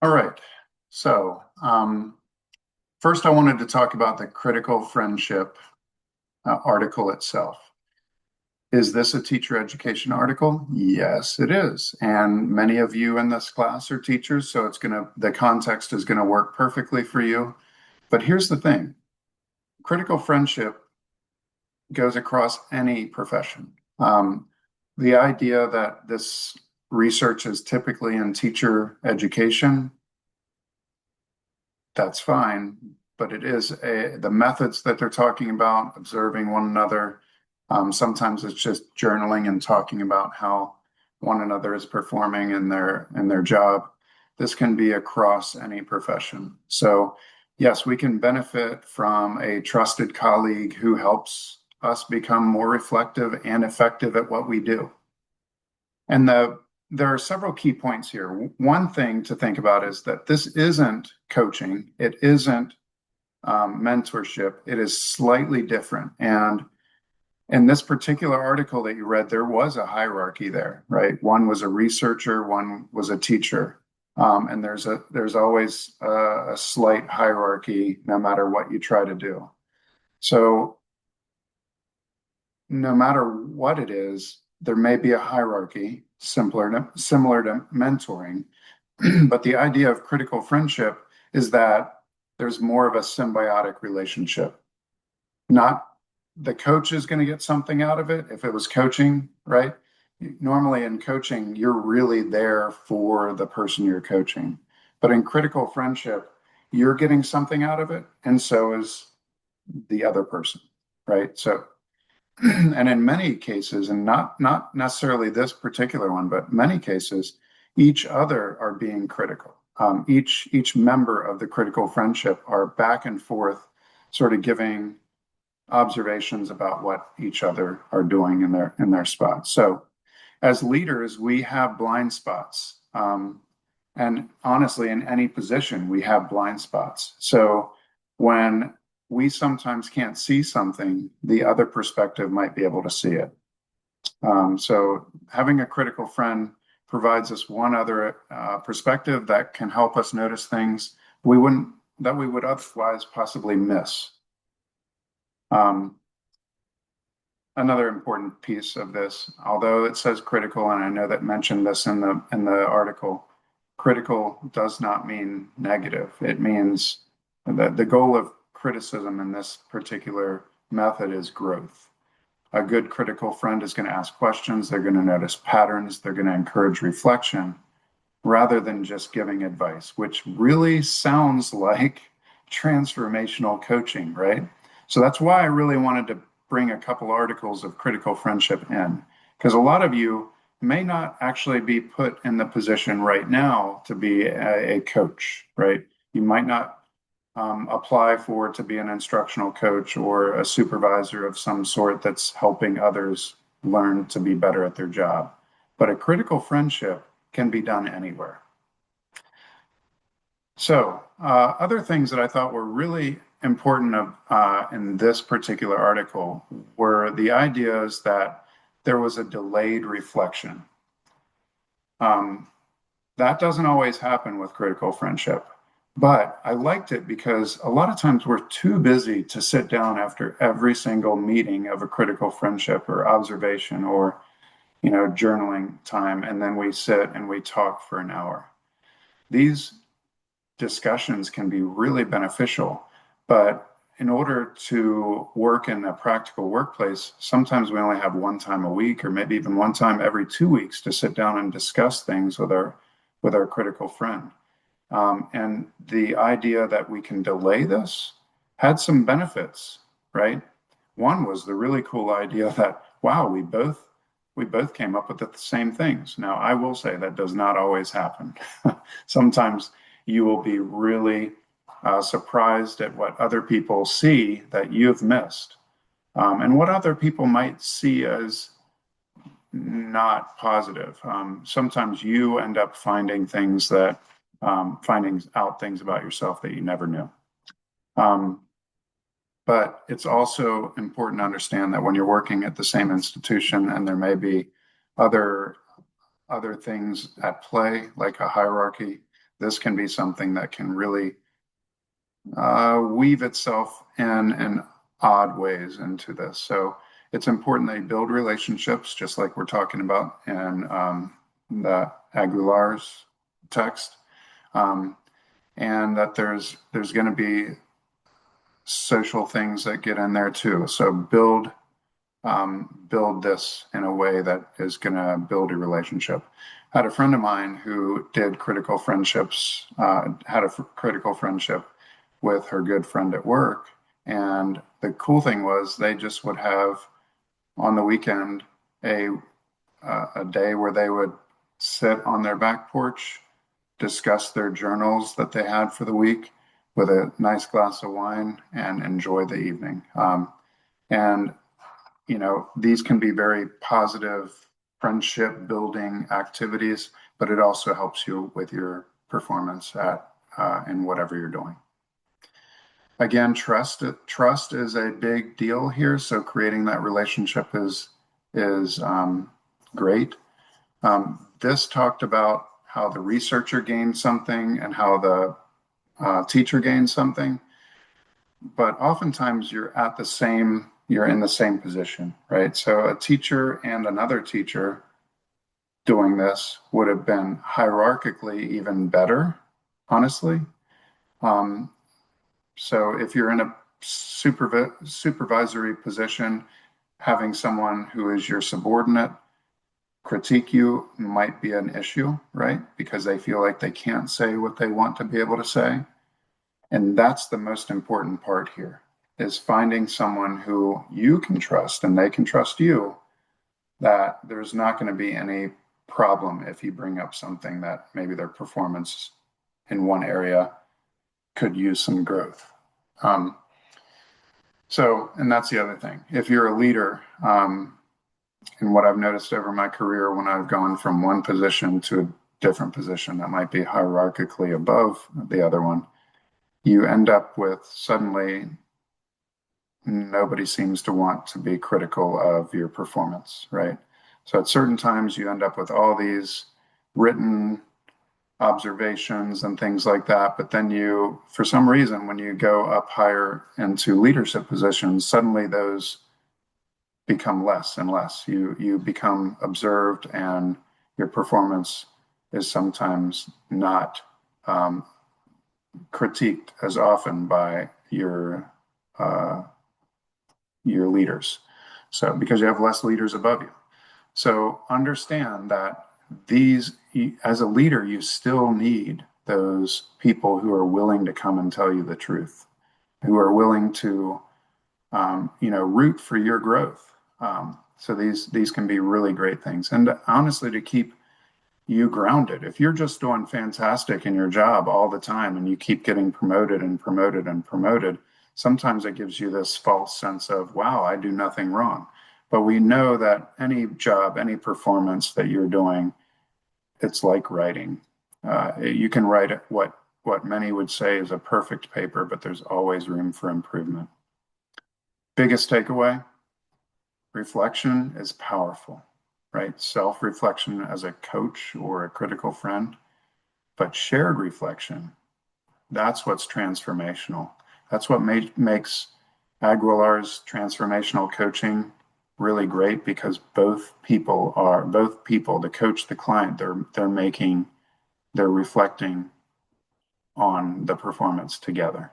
All right. So, first, I wanted to talk about the critical friendship article itself. Is this a teacher education article? Yes, it is. And many of you in this class are teachers, so the context is gonna work perfectly for you. But here's the thing, critical friendship goes across any profession. The idea that this research is typically in teacher education, that's fine, but the methods that they're talking about, observing one another. Sometimes it's just journaling and talking about how one another is performing in their job. This can be across any profession. So yes, we can benefit from a trusted colleague who helps us become more reflective and effective at what we do. And there are several key points here. One thing to think about is that this isn't coaching, it isn't mentorship, it is slightly different. And in this particular article that you read, there was a hierarchy there, right? One was a researcher, one was a teacher. And there's always a slight hierarchy no matter what you try to do. So no matter what it is, there may be a hierarchy similar to mentoring. But the idea of critical friendship is that there's more of a symbiotic relationship. Not the coach is going to get something out of it. If it was coaching, right? Normally in coaching, you're really there for the person you're coaching. But in critical friendship, you're getting something out of it, and so is the other person, right? So and in many cases, and not necessarily this particular one, but many cases, each other are being critical. Each member of the critical friendship are back and forth, sort of giving observations about what each other are doing in their spots. So, as leaders, we have blind spots, and honestly, in any position, we have blind spots. So, when we sometimes can't see something, the other perspective might be able to see it. So having a critical friend provides us one other perspective that can help us notice things we would otherwise possibly miss. Um, Another important piece of this, although it says critical, and I know that mentioned this in the article, critical does not mean negative. It means that the goal of criticism in this particular method is growth. A good critical friend is going to ask questions, they're going to notice patterns, they're going to encourage reflection rather than just giving advice, which really sounds like transformational coaching, right? So that's why I really wanted to bring a couple articles of critical friendship in, because a lot of you may not actually be put in the position right now to be a coach, right? You might not apply for to be an instructional coach or a supervisor of some sort that's helping others learn to be better at their job. But a critical friendship can be done anywhere. So, other things that I thought were really important in this particular article were the ideas that there was a delayed reflection. Um, that doesn't always happen with critical friendship, but I liked it because a lot of times we're too busy to sit down after every single meeting of a critical friendship or observation or journaling time, and then we sit and we talk for an hour. These discussions can be really beneficial, but in order to work in a practical workplace, sometimes we only have one time a week or maybe even one time every 2 weeks to sit down and discuss things with our critical friend. And the idea that we can delay this had some benefits, right? One was the really cool idea that, wow, we both came up with the same things. Now, I will say that does not always happen. Sometimes you will be really surprised at what other people see that you've missed, and what other people might see as not positive. Sometimes you end up finding out things about yourself that you never knew. Um, but it's also important to understand that when you're working at the same institution and there may be other things at play, like a hierarchy, this can be something that can really weave itself in odd ways into this. So it's important they build relationships, just like we're talking about in the Aguilar's text, um, and that there's going to be social things that get in there too. So build this in a way that is going to build a relationship. I had a friend of mine who did critical friendships, had a critical friendship with her good friend at work. And the cool thing was they just would have on the weekend a a day where they would sit on their back porch, discuss their journals that they had for the week with a nice glass of wine and enjoy the evening. And these can be very positive friendship building activities, but it also helps you with your performance in whatever you're doing. Again, trust is a big deal here. So creating that relationship is great. This talked about how the researcher gains something and how the teacher gains something, but oftentimes you're in the same position, right? So a teacher and another teacher doing this would have been hierarchically even better, honestly. Um, so if you're in a supervisory position, having someone who is your subordinate critique you might be an issue, right? Because they feel like they can't say what they want to be able to say. And that's the most important part here, is finding someone who you can trust and they can trust you, that there's not going to be any problem if you bring up something that maybe their performance in one area could use some growth. And that's the other thing. If you're a leader, and what I've noticed over my career when I've gone from one position to a different position that might be hierarchically above the other one, you end up with suddenly nobody seems to want to be critical of your performance, right? So at certain times you end up with all these written observations and things like that, but then you, for some reason, when you go up higher into leadership positions, suddenly those become less and less. You become observed, and your performance is sometimes not critiqued as often by your leaders. So because you have less leaders above you. So understand that as a leader, you still need those people who are willing to come and tell you the truth, who are willing to, root for your growth. So these can be really great things. And honestly, to keep you grounded. If you're just doing fantastic in your job all the time and you keep getting promoted and promoted and promoted, sometimes it gives you this false sense of, wow, I do nothing wrong. But we know that any job, any performance that you're doing, it's like writing. You can write what many would say is a perfect paper, but there's always room for improvement. Biggest takeaway, reflection is powerful, right? Self-reflection as a coach or a critical friend, but shared reflection, that's what's transformational. That's what makes Aguilar's transformational coaching really great, because both people, the coach, the client, they're reflecting on the performance together.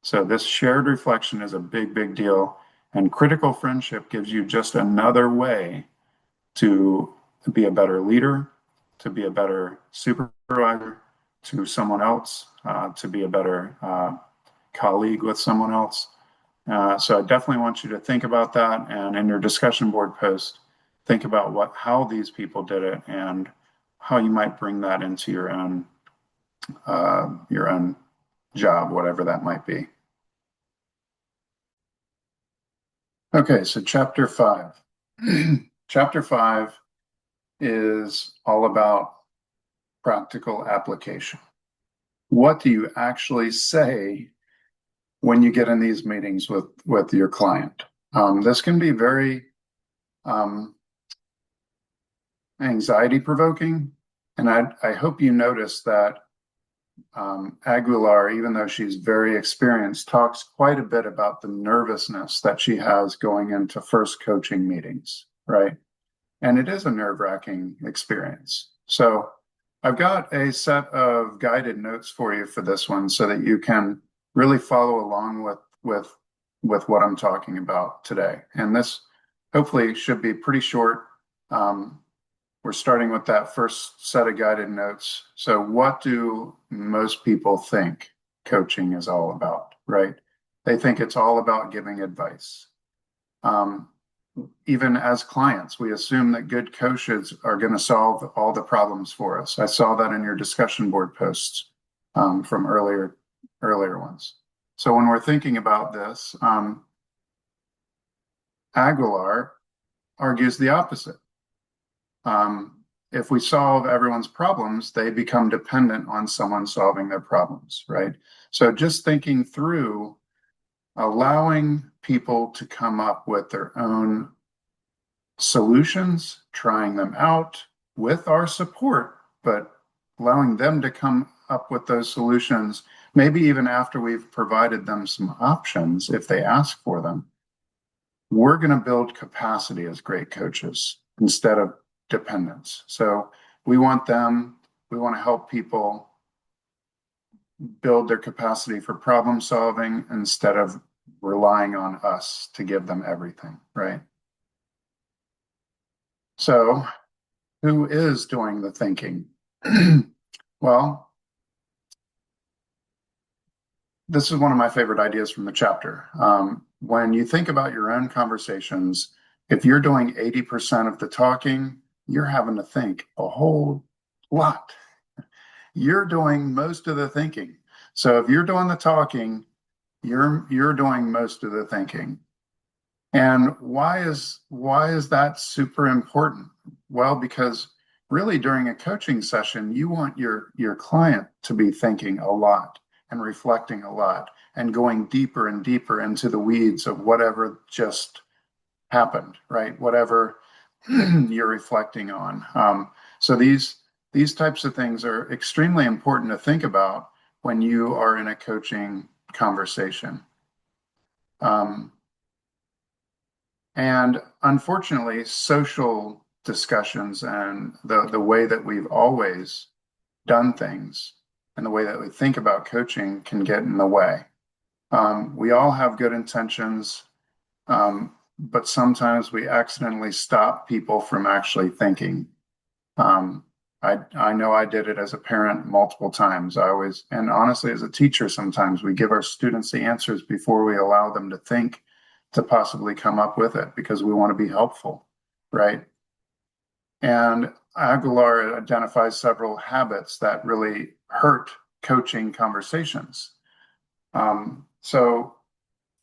So this shared reflection is a big, big deal. And critical friendship gives you just another way to be a better leader, to be a better supervisor to someone else, to be a better colleague with someone else. So I definitely want you to think about that, and in your discussion board post, think about how these people did it and how you might bring that into your own job, whatever that might be. Okay, so chapter 5. Chapter 5 is all about practical application. What do you actually say when you get in these meetings with your client? This can be very anxiety provoking, and I hope you notice that Aguilar, even though she's very experienced, talks quite a bit about the nervousness that she has going into first coaching meetings, right? And it is a nerve-wracking experience. So I've got a set of guided notes for you for this one so that you can really follow along with what I'm talking about today. And this hopefully should be pretty short. We're starting with that first set of guided notes. So what do most people think coaching is all about, right? They think it's all about giving advice. Even as clients, we assume that good coaches are going to solve all the problems for us. I saw that in your discussion board posts from earlier ones. So when we're thinking about this, Aguilar argues the opposite. If we solve everyone's problems, they become dependent on someone solving their problems, right? So just thinking through allowing people to come up with their own solutions, trying them out with our support, but allowing them to come up with those solutions, maybe even after we've provided them some options if they ask for them. We're going to build capacity as great coaches instead of dependence. So we want to help people build their capacity for problem solving instead of relying on us to give them everything, right? So who is doing the thinking? Well, this is one of my favorite ideas from the chapter. When you think about your own conversations, if you're doing 80% of the talking, you're having to think a whole lot. You're doing most of the thinking. So if you're doing the talking, you're doing most of the thinking. And why is that super important? Well, because really during a coaching session, you want your client to be thinking a lot and reflecting a lot and going deeper and deeper into the weeds of whatever just happened, right? Whatever you're reflecting on. So these types of things are extremely important to think about when you are in a coaching conversation. And unfortunately, social discussions and the way that we've always done things and the way that we think about coaching can get in the way. We all have good intentions, but sometimes we accidentally stop people from actually thinking. I know I did it as a parent multiple times. And honestly, as a teacher, sometimes we give our students the answers before we allow them to think to possibly come up with it because we want to be helpful, right? And Aguilar identifies several habits that really hurt coaching conversations. So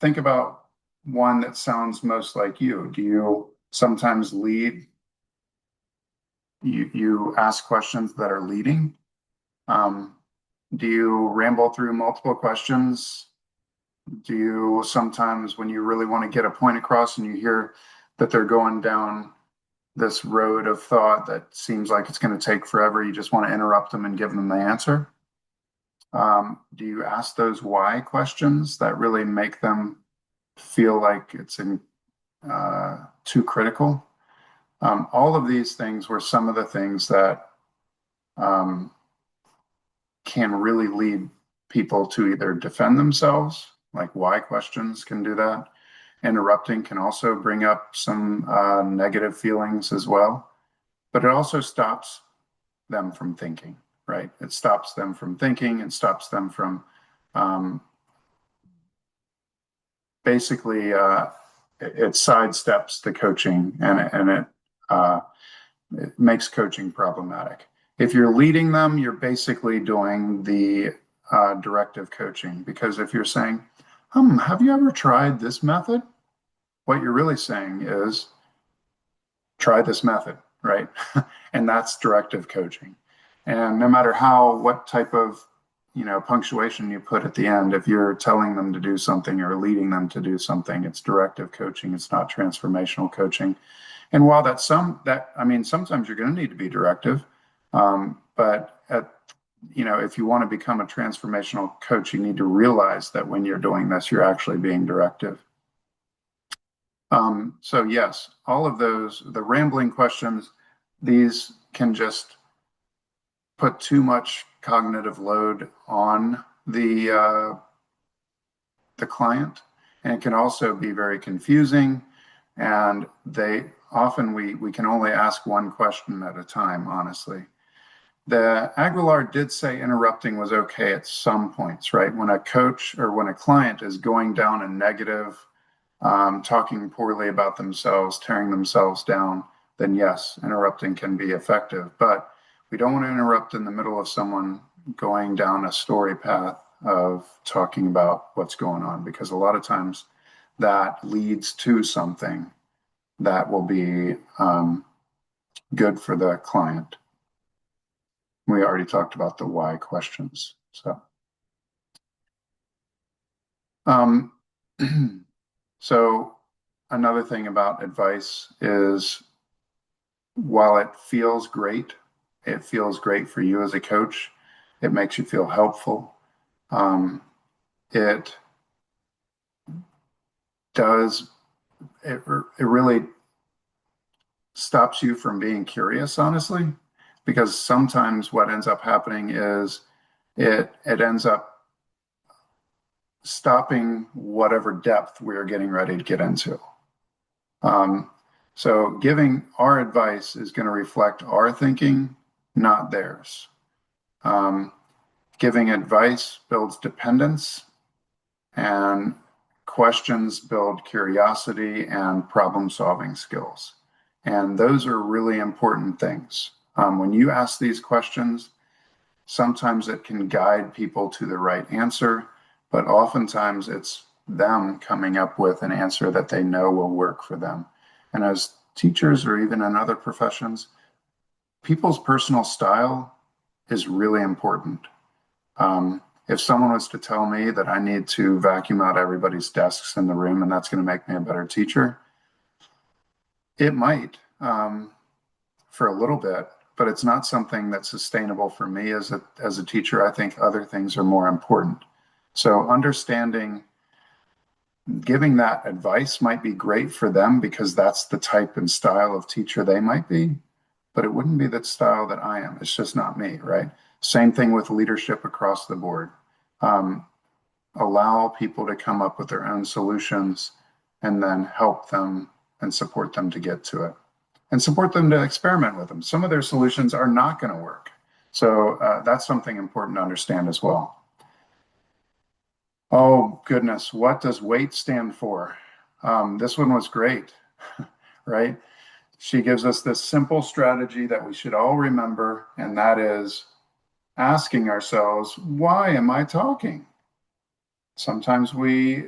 think about one that sounds most like you. Do you sometimes lead? You ask questions that are leading? Do you ramble through multiple questions? Do you sometimes, when you really want to get a point across and you hear that they're going down this road of thought that seems like it's going to take forever, you just want to interrupt them and give them the answer? Do you ask those why questions that really make them feel like it's too critical? All of these things were some of the things that can really lead people to either defend themselves, like why questions can do that. Interrupting can also bring up some negative feelings as well, but it also stops them from thinking, right? It stops them from thinking, it stops them from basically it sidesteps the coaching and it makes coaching problematic. If you're leading them, you're basically doing the directive coaching, because if you're saying, have you ever tried this method? What you're really saying is, try this method, right? And that's directive coaching. And no matter what type of punctuation you put at the end, if you're telling them to do something or leading them to do something, it's directive coaching. It's not transformational coaching. And while sometimes you're going to need to be directive, but if you want to become a transformational coach, you need to realize that when you're doing this, you're actually being directive. So yes, all of those, the rambling questions, these can just put too much cognitive load on the client, and it can also be very confusing. And we can only ask one question at a time, honestly. The Aguilar did say interrupting was okay at some points, right? When a coach or when a client is going down a negative, talking poorly about themselves, tearing themselves down, then yes, interrupting can be effective. But we don't want to interrupt in the middle of someone going down a story path of talking about what's going on, because a lot of times that leads to something that will be good for the client. We already talked about the why questions. So, so another thing about advice is, while it feels great for you as a coach, it makes you feel helpful. It does, it really stops you from being curious, honestly, because sometimes what ends up happening is it ends up stopping whatever depth we're getting ready to get into. So giving our advice is going to reflect our thinking, not theirs. Giving advice builds dependence, and questions build curiosity and problem-solving skills. And those are really important things. When you ask these questions, sometimes it can guide people to the right answer, but oftentimes it's them coming up with an answer that they know will work for them. And as teachers, or even in other professions, people's personal style is really important. If someone was to tell me that I need to vacuum out everybody's desks in the room and that's going to make me a better teacher, it might, for a little bit, but it's not something that's sustainable for me as a teacher. I think other things are more important. So understanding, giving that advice might be great for them because that's the type and style of teacher they might be, but it wouldn't be the style that I am. It's just not me, right? Same thing with leadership across the board. Allow people to come up with their own solutions and then help them and support them to get to it, and support them to experiment with them. Some of their solutions are not going to work. So that's something important to understand as well. Oh, goodness. What does WAIT stand for? This one was great, right? She gives us this simple strategy that we should all remember, and that is asking ourselves, why am I talking? Sometimes we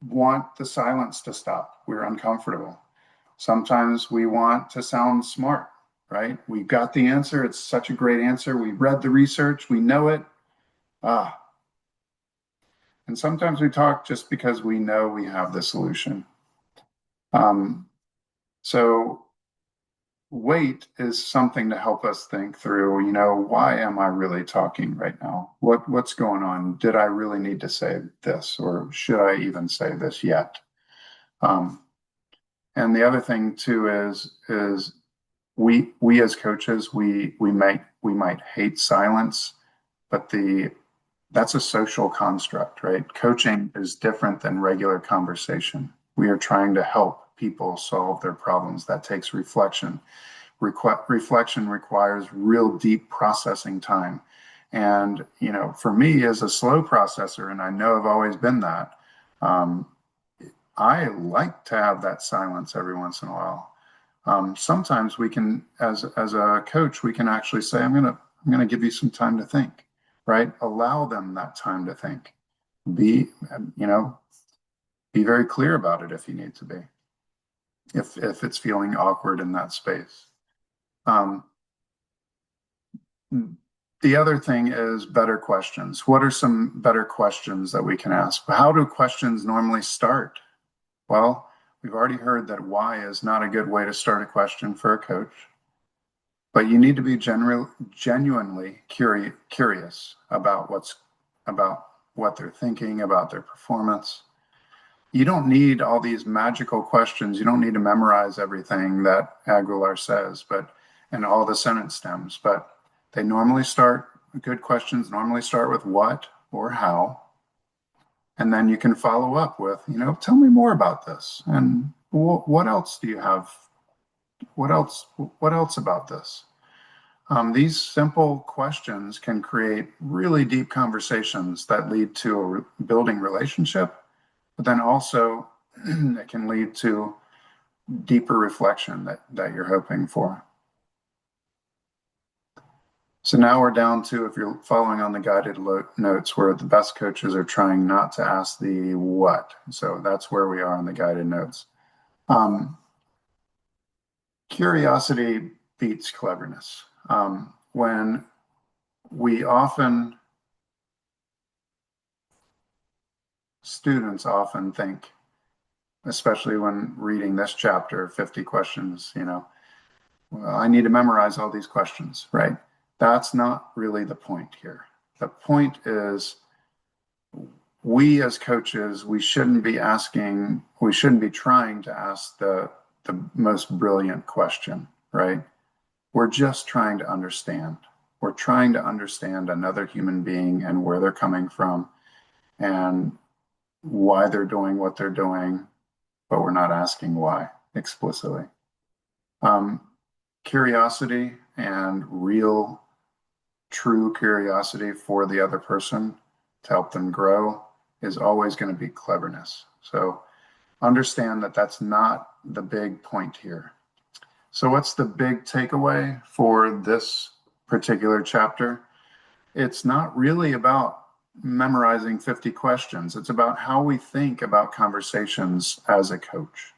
want the silence to stop. We're uncomfortable. Sometimes we want to sound smart, right? We've got the answer. It's such a great answer. We read the research. We know it. And sometimes we talk just because we know we have the solution. So wait is something to help us think through, why am I really talking right now? What's going on? Did I really need to say this, or should I even say this yet? And the other thing too is we as coaches, we might hate silence, but that's a social construct, right? Coaching is different than regular conversation. We are trying to help people solve their problems. That takes reflection. Reflection requires real deep processing time. And, for me as a slow processor, and I know I've always been that, I like to have that silence every once in a while. Sometimes we can, as a coach, we can actually say, I'm gonna give you some time to think, right? Allow them that time to think. Be very clear about it if you need to be, if it's feeling awkward in that space. The other thing is better questions. What are some better questions that we can ask? How do questions normally start? Well, we've already heard that why is not a good way to start a question for a coach. But you need to be genuinely curious about what they're thinking, about their performance. You don't need all these magical questions. You don't need to memorize everything that Aguilar says, and all the sentence stems, but good questions normally start with what or how. And then you can follow up with, tell me more about this. And what else do you have? What else about this? These simple questions can create really deep conversations that lead to a building relationship, but then also it can lead to deeper reflection that you're hoping for. So now we're down to, if you're following on the guided notes, where the best coaches are trying not to ask the what. So that's where we are on the guided notes. Curiosity beats cleverness. When students often think, especially when reading this chapter, 50 questions, well, I need to memorize all these questions, right? That's not really the point here. The point is, we as coaches, we shouldn't be trying to ask the most brilliant question, right? We're just trying to understand. We're trying to understand another human being and where they're coming from and why they're doing what they're doing, but we're not asking why explicitly. Curiosity and real, true curiosity for the other person to help them grow is always going to be cleverness. So understand that that's not the big point here. So what's the big takeaway for this particular chapter? It's not really about memorizing 50 questions. It's about how we think about conversations as a coach.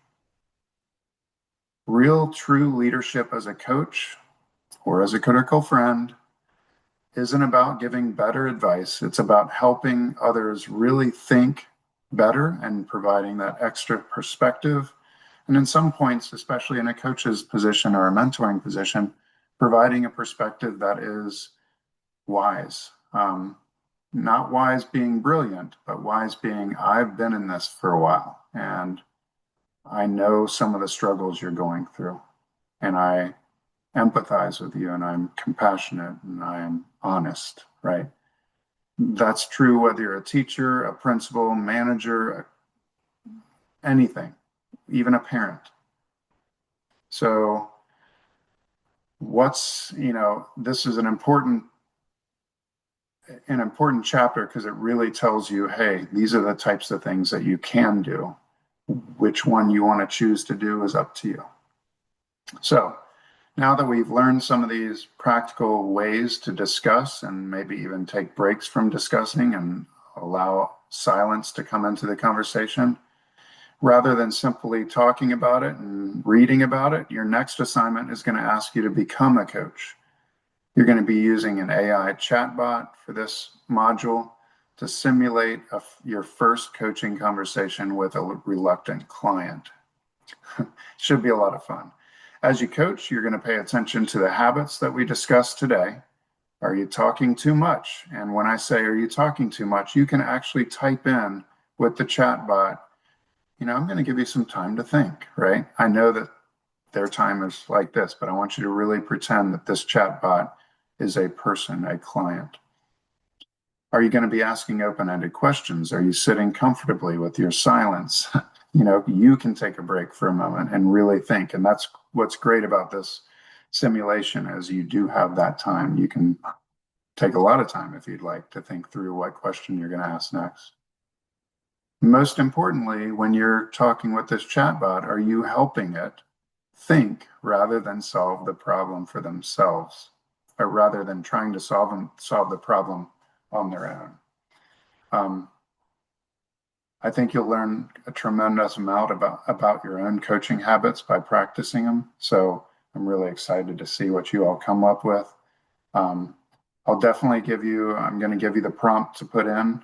Real, true leadership as a coach or as a critical friend isn't about giving better advice. It's about helping others really think better and providing that extra perspective. And in some points, especially in a coach's position or a mentoring position, providing a perspective that is wise. Not wise being brilliant, but wise being, I've been in this for a while and I know some of the struggles you're going through, and I empathize with you, and I'm compassionate, and I am honest, right? That's true whether you're a teacher, a principal, manager, anything, even a parent. So this is an important chapter because it really tells you, hey, these are the types of things that you can do. Which one you want to choose to do is up to you. So now that we've learned some of these practical ways to discuss and maybe even take breaks from discussing and allow silence to come into the conversation, rather than simply talking about it and reading about it, your next assignment is going to ask you to become a coach. You're going to be using an AI chatbot for this module to simulate your first coaching conversation with a reluctant client. Should be a lot of fun. As you coach, you're going to pay attention to the habits that we discussed today. Are you talking too much? And when I say, are you talking too much, you can actually type in with the chatbot, I'm going to give you some time to think, right? I know that their time is like this, but I want you to really pretend that this chatbot is a person, a client. Are you going to be asking open-ended questions? Are you sitting comfortably with your silence? You can take a break for a moment and really think. And that's what's great about this simulation is you do have that time. You can take a lot of time if you'd like to think through what question you're going to ask next. Most importantly, when you're talking with this chatbot, are you helping it think rather than solve the problem for themselves, or rather than trying to solve the problem on their own? I think you'll learn a tremendous amount about your own coaching habits by practicing them. So I'm really excited to see what you all come up with. I'm going to give you the prompt to put in.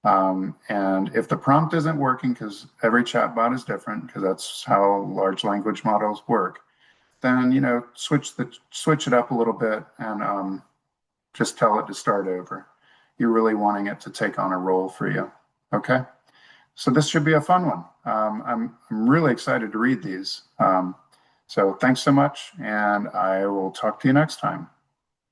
And if the prompt isn't working, because every chatbot is different, because that's how large language models work, then switch it up a little bit and just tell it to start over. You're really wanting it to take on a role for you. Okay. So this should be a fun one. I'm really excited to read these. So thanks so much, and I will talk to you next time.